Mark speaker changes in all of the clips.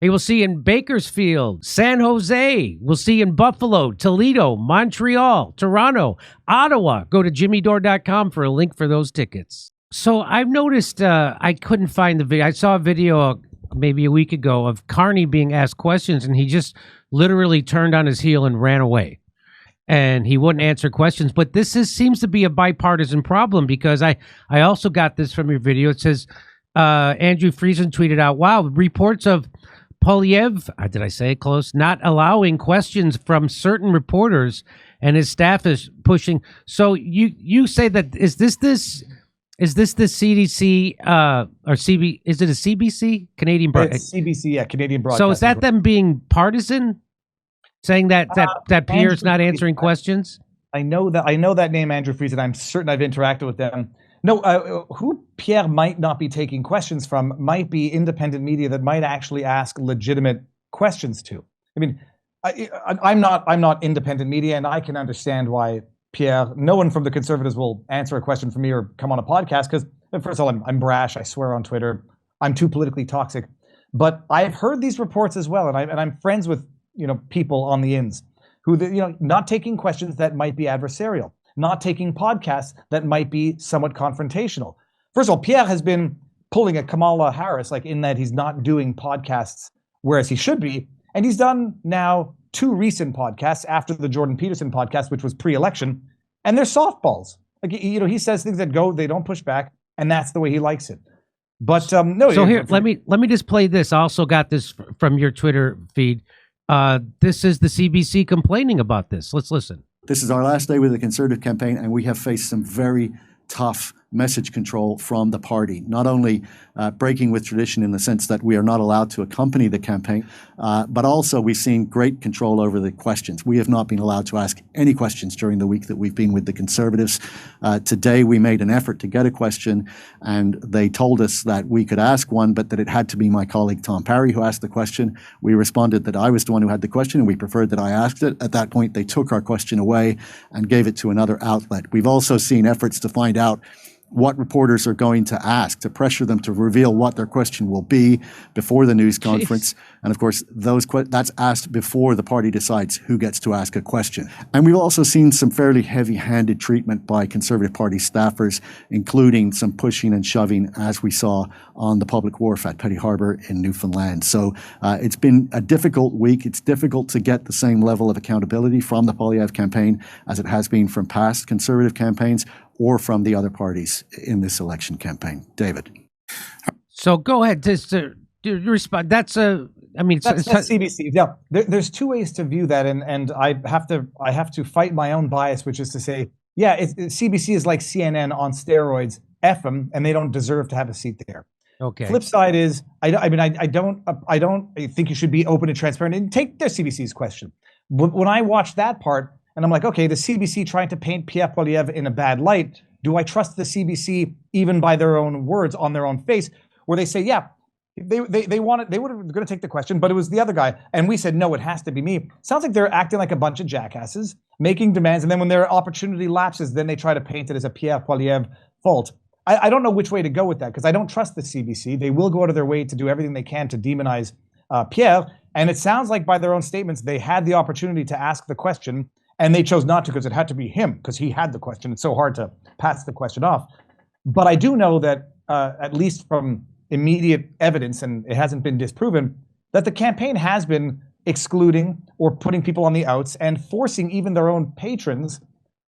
Speaker 1: He will see in Bakersfield, San Jose. We'll see in Buffalo, Toledo, Montreal, Toronto, Ottawa. Go to jimmydore.com for a link for those tickets. So I've noticed I couldn't find the video. I saw a video maybe a week ago of Carney being asked questions, and he just literally turned on his heel and ran away. And he wouldn't answer questions. But this seems to be a bipartisan problem, because I also got this from your video. It says, Andrew Friesen tweeted out, wow, reports of Polyev, did I say it close? Not allowing questions from certain reporters, and his staff is pushing. So you say that is this the CDC or CB? Is it a CBC? Canadian
Speaker 2: Broadcasting? CBC, yeah, Canadian Broadcasting.
Speaker 1: So is that them being partisan, saying that Pierre's not answering questions?
Speaker 2: I know that name, Andrew Friesen. I'm certain I've interacted with them. No, who Pierre might not be taking questions from might be independent media that might actually ask legitimate questions to. I mean, I'm not independent media, and I can understand why Pierre, no one from the Conservatives will answer a question from me or come on a podcast, because first of all, I'm brash. I swear on Twitter. I'm too politically toxic. But I've heard these reports as well, and I'm friends with people on the ins who not taking questions that might be adversarial, not taking podcasts that might be somewhat confrontational. First of all, Pierre has been pulling a Kamala Harris, like in that he's not doing podcasts whereas he should be. And he's done now 2 recent podcasts after the Jordan Peterson podcast, which was pre-election, and they're softballs. Like, he says things that they don't push back, and that's the way he likes it. But no.
Speaker 1: So here, let me just play this. I also got this from your Twitter feed. This is the CBC complaining about this. Let's listen.
Speaker 3: This is our last day with the Conservative campaign, and we have faced some very tough message control from the party, not only breaking with tradition in the sense that we are not allowed to accompany the campaign, but also we've seen great control over the questions. We have not been allowed to ask any questions during the week that we've been with the Conservatives. Today we made an effort to get a question, and they told us that we could ask one, but that it had to be my colleague Tom Parry who asked the question. We responded that I was the one who had the question, and we preferred that I asked it. At that point, they took our question away and gave it to another outlet. We've also seen efforts to find out what reporters are going to ask, to pressure them to reveal what their question will be before the news conference. Jeez. And of course, that's asked before the party decides who gets to ask a question. And we've also seen some fairly heavy-handed treatment by Conservative Party staffers, including some pushing and shoving, as we saw on the public wharf at Petty Harbour in Newfoundland. So it's been a difficult week. It's difficult to get the same level of accountability from the Polyev campaign as it has been from past Conservative campaigns, or from the other parties in this election campaign. David.
Speaker 1: So go ahead to respond. That's
Speaker 2: CBC. Yeah, there's 2 ways to view that, and I have to fight my own bias, which is to say, yeah, CBC is like CNN on steroids. F them, and they don't deserve to have a seat there.
Speaker 1: Okay.
Speaker 2: Flip side is, I don't think you should be open and transparent and take their CBC's question. But when I watch that part, and I'm like, okay, the CBC trying to paint Pierre Poilievre in a bad light. Do I trust the CBC even by their own words on their own face, where they say, yeah, they wanted, they were going to take the question, but it was the other guy, and we said no, it has to be me. Sounds like they're acting like a bunch of jackasses, making demands, and then when their opportunity lapses, then they try to paint it as a Pierre Poilievre fault. I don't know which way to go with that, because I don't trust the CBC. They will go out of their way to do everything they can to demonize Pierre, and it sounds like by their own statements they had the opportunity to ask the question. And they chose not to, because it had to be him, because he had the question. It's so hard to pass the question off. But I do know that, at least from immediate evidence, and it hasn't been disproven, that the campaign has been excluding or putting people on the outs and forcing even their own patrons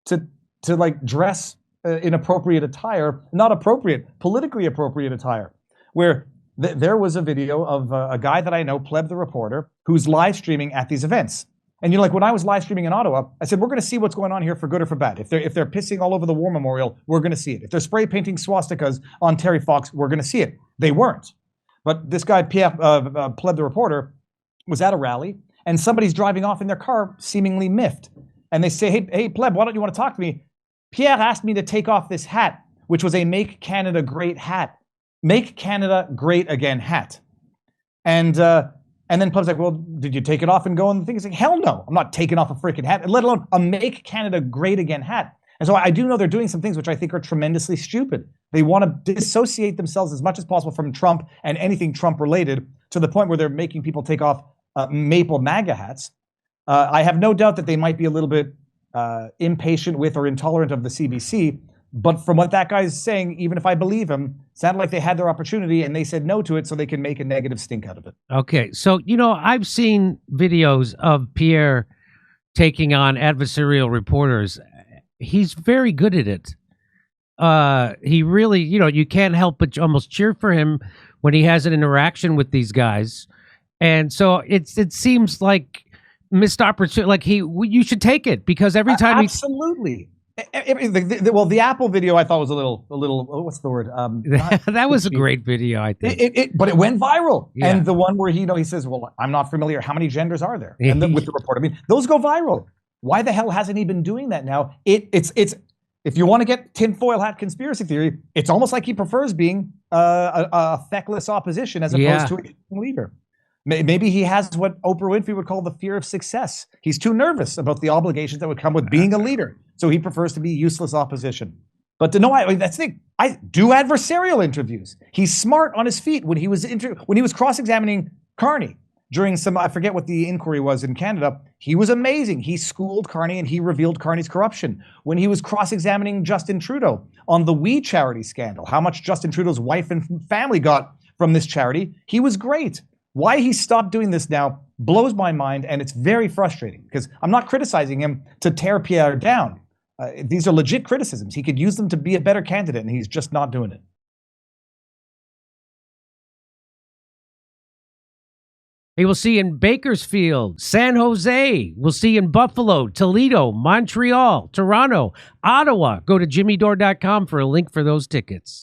Speaker 2: to like dress in appropriate attire, not appropriate, politically appropriate attire. Where there was a video of a guy that I know, Pleb the reporter, who's live streaming at these events. And like when I was live streaming in Ottawa, I said, we're going to see what's going on here for good or for bad. If they're pissing all over the War Memorial, we're going to see it. If they're spray painting swastikas on Terry Fox, we're going to see it. They weren't. But this guy, Pierre, Pleb the reporter, was at a rally, and somebody's driving off in their car, seemingly miffed. And they say, hey, Pleb, why don't you want to talk to me? Pierre asked me to take off this hat, which was a Make Canada Great hat. Make Canada Great Again hat. And then Pleb's like, well, did you take it off and go? And the thing is like, hell no, I'm not taking off a freaking hat, let alone a Make Canada Great Again hat. And so I do know they're doing some things which I think are tremendously stupid. They want to dissociate themselves as much as possible from Trump and anything Trump related. to the point where they're making people take off maple MAGA hats. I have no doubt that they might be a little bit impatient with or intolerant of the CBC. But from what that guy's saying, even if I believe him, it sounded like they had their opportunity and they said no to it so they can make a negative stink out of it.
Speaker 1: Okay. So, I've seen videos of Pierre taking on adversarial reporters. He's very good at it. He really, you can't help but almost cheer for him when he has an interaction with these guys. And so it seems like missed opportunity. Like you should take it because every time
Speaker 2: absolutely. Well, the Apple video I thought was a little. What's the word?
Speaker 1: That was a great video, I think.
Speaker 2: But it went viral.
Speaker 1: Yeah.
Speaker 2: And the one where he says, "Well, I'm not familiar. How many genders are there?" And with the report, I mean, those go viral. Why the hell hasn't he been doing that now? It's. If you want to get tinfoil hat conspiracy theory, it's almost like he prefers being a feckless opposition as opposed to a leader. Maybe he has what Oprah Winfrey would call the fear of success. He's too nervous about the obligations that would come with being a leader. So he prefers to be useless opposition. But that's the thing. I do adversarial interviews. He's smart on his feet. When he was cross-examining Carney during I forget what the inquiry was in Canada, he was amazing. He schooled Carney and he revealed Carney's corruption. When he was cross-examining Justin Trudeau on the We Charity scandal, how much Justin Trudeau's wife and family got from this charity, he was great. Why he stopped doing this now blows my mind, and it's very frustrating because I'm not criticizing him to tear Pierre down. These are legit criticisms. He could use them to be a better candidate, and he's just not doing it.
Speaker 1: He will see in Bakersfield, San Jose. We'll see in Buffalo, Toledo, Montreal, Toronto, Ottawa. Go to jimmydore.com for a link for those tickets.